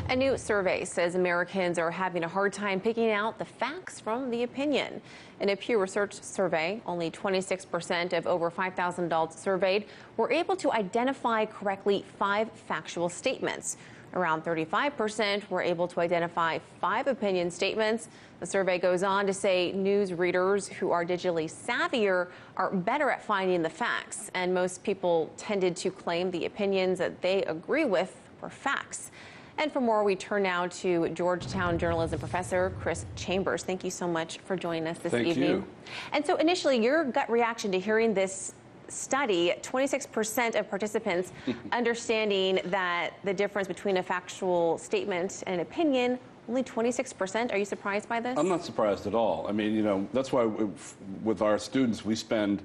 A new survey says Americans are having a hard time picking out the facts from the opinion. In a Pew Research survey, only 26% of over 5,000 adults surveyed were able to identify correctly 5 factual statements. Around 35% were able to identify 5 opinion statements. The survey goes on to say news readers who are digitally savvier are better at finding the facts, and most people tended to claim the opinions that they agree with were facts. And for more, we turn now to Georgetown journalism professor Chris Chambers. Thank you so much for joining us this evening. Thank you. And so initially, your gut reaction to hearing this study, 26% of participants understanding that the difference between a factual statement and an opinion, only 26%. Are you surprised by this? I'm not surprised at all. I mean, you know, that's why with our students, we spend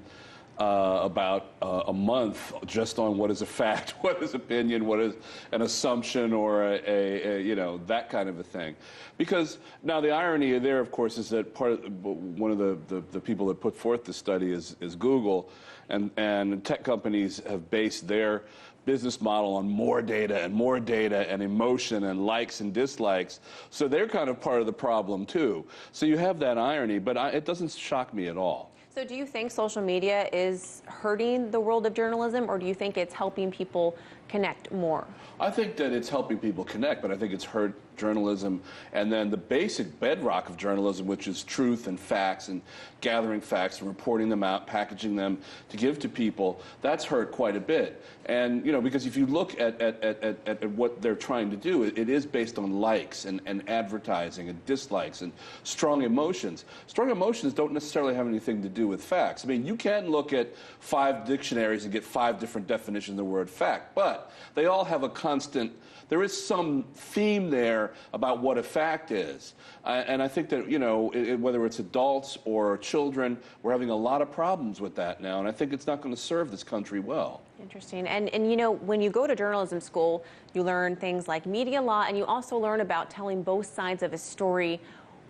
about a month just on what is a fact, what is opinion, what is an assumption, or a you know, that kind of a thing. Because now the irony there, of course, is that one of the people that put forth the study is Google, and tech companies have based their business model on more data and emotion and likes and dislikes. So they're kind of part of the problem too. So you have that irony, but it doesn't shock me at all. So do you think social media is hurting the world of journalism, or do you think it's helping people connect more? I think that it's helping people connect, but I think it's hurt journalism, and then the basic bedrock of journalism, which is truth and facts and gathering facts and reporting them out, packaging them to give to people, that's hurt quite a bit. And, you know, because if you look at what they're trying to do, it is based on likes and advertising and dislikes and strong emotions. Strong emotions don't necessarily have anything to do with facts. I mean, you can look at 5 dictionaries and get 5 different definitions of the word fact, but they all have a constant, there is some theme there about what a fact is. And I think that, you know, whether it's adults or children, we're having a lot of problems with that now, and I think it's not going to serve this country well. Interesting. And you know, when you go to journalism school, you learn things like media law, and you also learn about telling both sides of a story.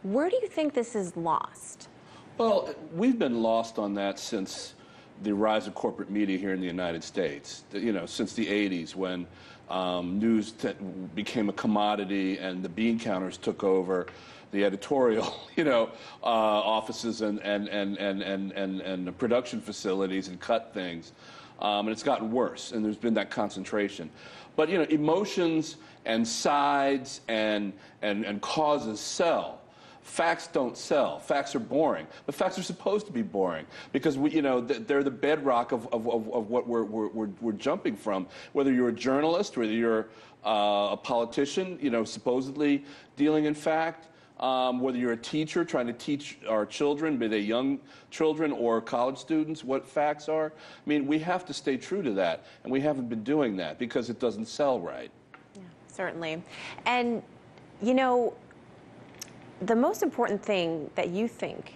Where do you think this is lost? Well, we've been lost on that since the rise of corporate media here in the United States, you know, since the 80s when news became a commodity and the bean counters took over the editorial, you know, offices and the production facilities and cut things. And it's gotten worse, and there's been that concentration. But, you know, emotions and sides and causes sell. Facts don't sell. Facts are boring. But facts are supposed to be boring because you know, they're the bedrock of what we're jumping from. Whether you're a journalist, whether you're a politician, you know, supposedly dealing in fact, whether you're a teacher trying to teach our children, be they young children or college students, what facts are. I mean, we have to stay true to that, and we haven't been doing that because it doesn't sell right. Yeah, certainly. And, you know, the most important thing that you think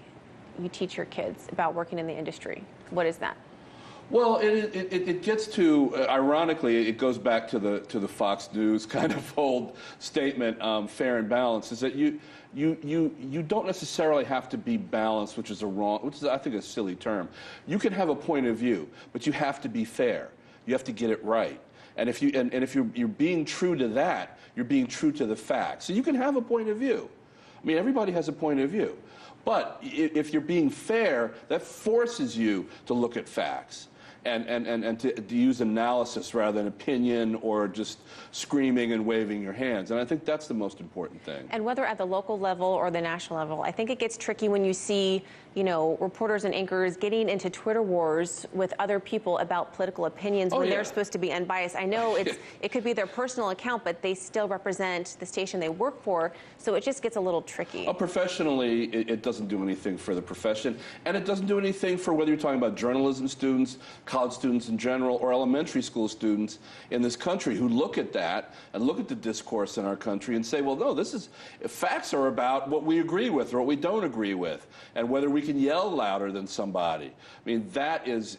you teach your kids about working in the industry, what is that? Well, it gets to, ironically, it goes back to the Fox News kind of old statement, fair and balanced, is that you don't necessarily have to be balanced, which is I think a silly term. You can have a point of view, but you have to be fair. You have to get it right. And if you're being true to that, you're being true to the facts. So you can have a point of view. I mean, everybody has a point of view. But if you're being fair, that forces you to look at facts and to use analysis rather than opinion or just screaming and waving your hands. And I think that's the most important thing. And whether at the local level or the national level, I think it gets tricky when you see, you know, reporters and anchors getting into Twitter wars with other people about political opinions when they're supposed to be unbiased. I know it could be their personal account, but they still represent the station they work for, so it just gets a little tricky. Professionally, it doesn't do anything for the profession, and it doesn't do anything for whether you're talking about journalism students, college students in general, or elementary school students in this country who look at that and look at the discourse in our country and say, well, no, facts are about what we agree with or what we don't agree with, and whether we can yell louder than somebody. I mean, that is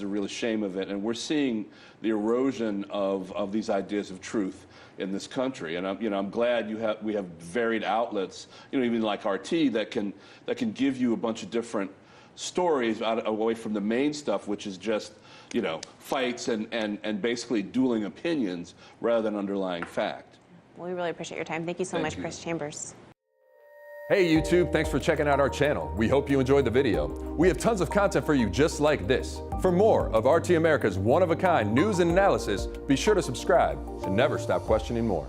a real shame of it, and we're seeing the erosion of these ideas of truth in this country. And I'm glad we have varied outlets, you know, even like RT that can give you a bunch of different stories away from the main stuff, which is just, you know, fights and basically dueling opinions rather than underlying fact. Well, we really appreciate your time. Thank you so much, Chris Chambers. Hey YouTube, thanks for checking out our channel. We hope you enjoyed the video. We have tons of content for you just like this. For more of RT America's one-of-a-kind news and analysis, be sure to subscribe and never stop questioning more.